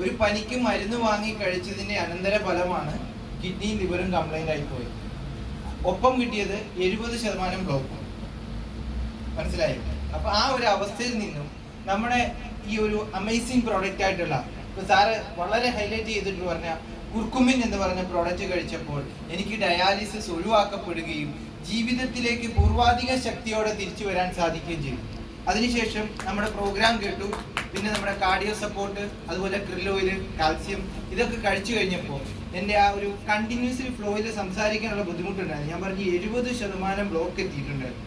ഒരു പനിക്ക് മരുന്ന് വാങ്ങി കഴിച്ചതിന്റെ അനന്തര ഫലമാണ് കിഡ്നിയും ലിവറും കംപ്ലൈന്റ് ആയി പോയത്. ഒപ്പം കിട്ടിയത് 70% ബ്ലോക്ക്. മനസ്സിലായി? അപ്പൊ ആ ഒരു അവസ്ഥയിൽ നിന്നും നമ്മുടെ ഈ ഒരു അമേസിംഗ് പ്രോഡക്റ്റ് ആയിട്ടുള്ള, ഇപ്പൊ സാറ് വളരെ ഹൈലൈറ്റ് ചെയ്തിട്ട് പറഞ്ഞ കുർക്കുമിൻ എന്ന് പറഞ്ഞ പ്രോഡക്റ്റ് കഴിച്ചപ്പോൾ എനിക്ക് ഡയാലിസിസ് ഒഴിവാക്കപ്പെടുകയും ജീവിതത്തിലേക്ക് പൂർവാധിക ശക്തിയോടെ തിരിച്ചു വരാൻ സാധിക്കുകയും ചെയ്തു. അതിനുശേഷം നമ്മുടെ പ്രോഗ്രാം കേട്ടു. പിന്നെ നമ്മുടെ കാർഡിയോ സപ്പോർട്ട്, അതുപോലെ ക്രിൽ ഓയിൽ, കാൽസ്യം ഇതൊക്കെ കഴിച്ചു കഴിഞ്ഞപ്പോൾ എൻ്റെ ആ ഒരു കണ്ടിന്യൂസ്ലി ഫ്ലോയിൽ സംസാരിക്കാനുള്ള ബുദ്ധിമുട്ടുണ്ടായിരുന്നു. ഞാൻ പറഞ്ഞു 70% ബ്ലോക്ക് എത്തിയിട്ടുണ്ടായിരുന്നു.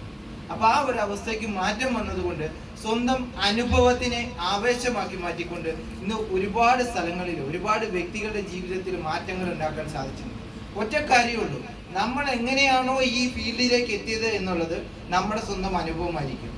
അപ്പൊ ആ ഒരു അവസ്ഥയ്ക്ക് മാറ്റം വന്നതുകൊണ്ട് സ്വന്തം അനുഭവത്തിനെ ആവേശമാക്കി മാറ്റിക്കൊണ്ട് ഇന്ന് ഒരുപാട് സ്ഥലങ്ങളിൽ ഒരുപാട് വ്യക്തികളുടെ ജീവിതത്തിൽ മാറ്റങ്ങൾ ഉണ്ടാക്കാൻ സാധിച്ചിട്ടുണ്ട്. ഒറ്റ കാര്യമുള്ളൂ, നമ്മൾ എങ്ങനെയാണോ ഈ ഫീൽഡിലേക്ക് എത്തിയത് എന്നുള്ളത് നമ്മുടെ സ്വന്തം അനുഭവമായിരിക്കും,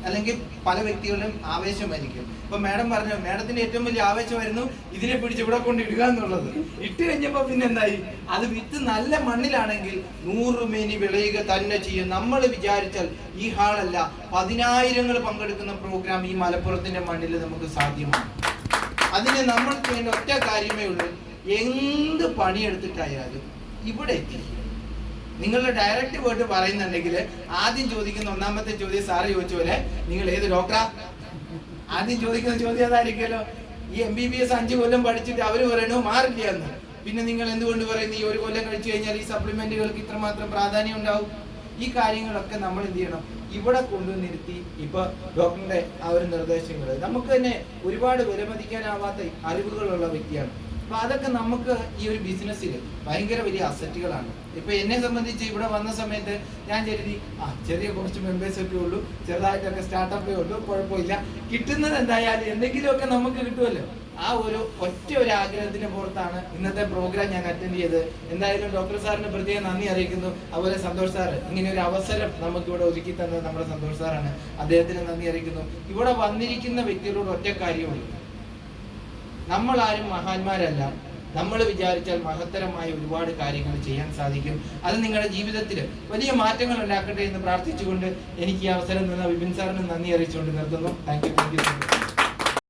അല്ലെങ്കിൽ പല വ്യക്തികളുടെയും ആവേശമായിരിക്കും. ഇപ്പൊ മാഡം പറഞ്ഞു, മാഡത്തിന്റെ ഏറ്റവും വലിയ ആവേശമായിരുന്നു ഇതിനെ പിടിച്ച് ഇവിടെ കൊണ്ട് ഇടുക എന്നുള്ളത്. ഇട്ട് കഴിഞ്ഞപ്പോ പിന്നെ എന്തായി, അത് വിത്ത് നല്ല മണ്ണിലാണെങ്കിൽ 100 മേനി വിളയുക തന്നെ ചെയ്യും. നമ്മൾ വിചാരിച്ചാൽ ഈ ഹാളല്ല 10,000 പങ്കെടുക്കുന്ന പ്രോഗ്രാം ഈ മലപ്പുറത്തിന്റെ മണ്ണിൽ നമുക്ക് സാധ്യമാണ്. അതിന് നമ്മൾ ചെയ്യേണ്ട ഒറ്റ കാര്യമേ ഉള്ളൂ, എന്ത് പണിയെടുത്തിട്ടായാലും ഇവിടെ എത്തി. നിങ്ങളുടെ ഡയറക്റ്റ് വേർഡ് പറയുന്നുണ്ടെങ്കിൽ ആദ്യം ചോദിക്കുന്ന ഒന്നാമത്തെ ചോദ്യം സാറ് ചോദിച്ച പോലെ നിങ്ങൾ ഏത് ഡോക്ടറാ, ആദ്യം ചോദിക്കുന്ന ചോദ്യം അതായിരിക്കുമല്ലോ. ഈ MBBS 5 കൊല്ലം പഠിച്ചിട്ട് അവർ പറയണോ മാറില്ല എന്ന്. പിന്നെ നിങ്ങൾ എന്തുകൊണ്ട് പറയുന്നു ഈ 1 കൊല്ലം കഴിച്ചു കഴിഞ്ഞാൽ ഈ സപ്ലിമെന്റുകൾക്ക് ഇത്രമാത്രം പ്രാധാന്യം ഉണ്ടാവും? ഈ കാര്യങ്ങളൊക്കെ നമ്മൾ എന്ത് ചെയ്യണം, ഇവിടെ കൊണ്ടുവന്നിരുത്തി. ഇപ്പൊ ഡോക്ടറിന്റെ ആ ഒരു നിർദ്ദേശങ്ങൾ നമുക്ക് തന്നെ ഒരുപാട് വിലമതിക്കാനാവാത്ത അറിവുകളുള്ള വ്യക്തിയാണ്. അപ്പൊ അതൊക്കെ നമുക്ക് ഈ ഒരു ബിസിനസ്സിൽ ഭയങ്കര വലിയ അസറ്റുകളാണ്. ഇപ്പൊ എന്നെ സംബന്ധിച്ച് ഇവിടെ വന്ന സമയത്ത് ഞാൻ കരുതി ചെറിയ കുറച്ച് മെമ്പേഴ്സ് ഒക്കെ ഉള്ളൂ, ചെറുതായിട്ടൊക്കെ സ്റ്റാർട്ടപ്പേ ഉള്ളൂ, കുഴപ്പമില്ല, കിട്ടുന്നത് എന്തായാലും എന്തെങ്കിലുമൊക്കെ നമുക്ക് കിട്ടുമല്ലോ. ആ ഒരു ഒറ്റ ഒരു ആഗ്രഹത്തിന് പുറത്താണ് ഇന്നത്തെ പ്രോഗ്രാം ഞാൻ അറ്റൻഡ് ചെയ്ത്. എന്തായാലും ഡോക്ടർ സാറിന് പ്രത്യേകം നന്ദി അറിയിക്കുന്നു. അതുപോലെ സന്തോഷ് സാറ് ഇങ്ങനെ ഒരു അവസരം നമുക്ക് ഇവിടെ ഒരുക്കി തന്നത് നമ്മുടെ സന്തോഷ് സാറാണ്, അദ്ദേഹത്തിന് നന്ദി അറിയിക്കുന്നു. ഇവിടെ വന്നിരിക്കുന്ന വ്യക്തികളോട് ഒറ്റ കാര്യമുള്ളൂ, നമ്മളാരും മഹാന്മാരല്ല. നമ്മൾ വിചാരിച്ചാൽ മഹത്തരമായ ഒരുപാട് കാര്യങ്ങൾ ചെയ്യാൻ സാധിക്കും. അത് നിങ്ങളുടെ ജീവിതത്തിൽ വലിയ മാറ്റങ്ങൾ ഉണ്ടാക്കട്ടെ എന്ന് പ്രാർത്ഥിച്ചുകൊണ്ട് എനിക്ക് ഈ അവസരം തന്ന വിപിൻ സാറിന് നന്ദി അറിയിച്ചുകൊണ്ട് നിർത്തുന്നു. Thank you.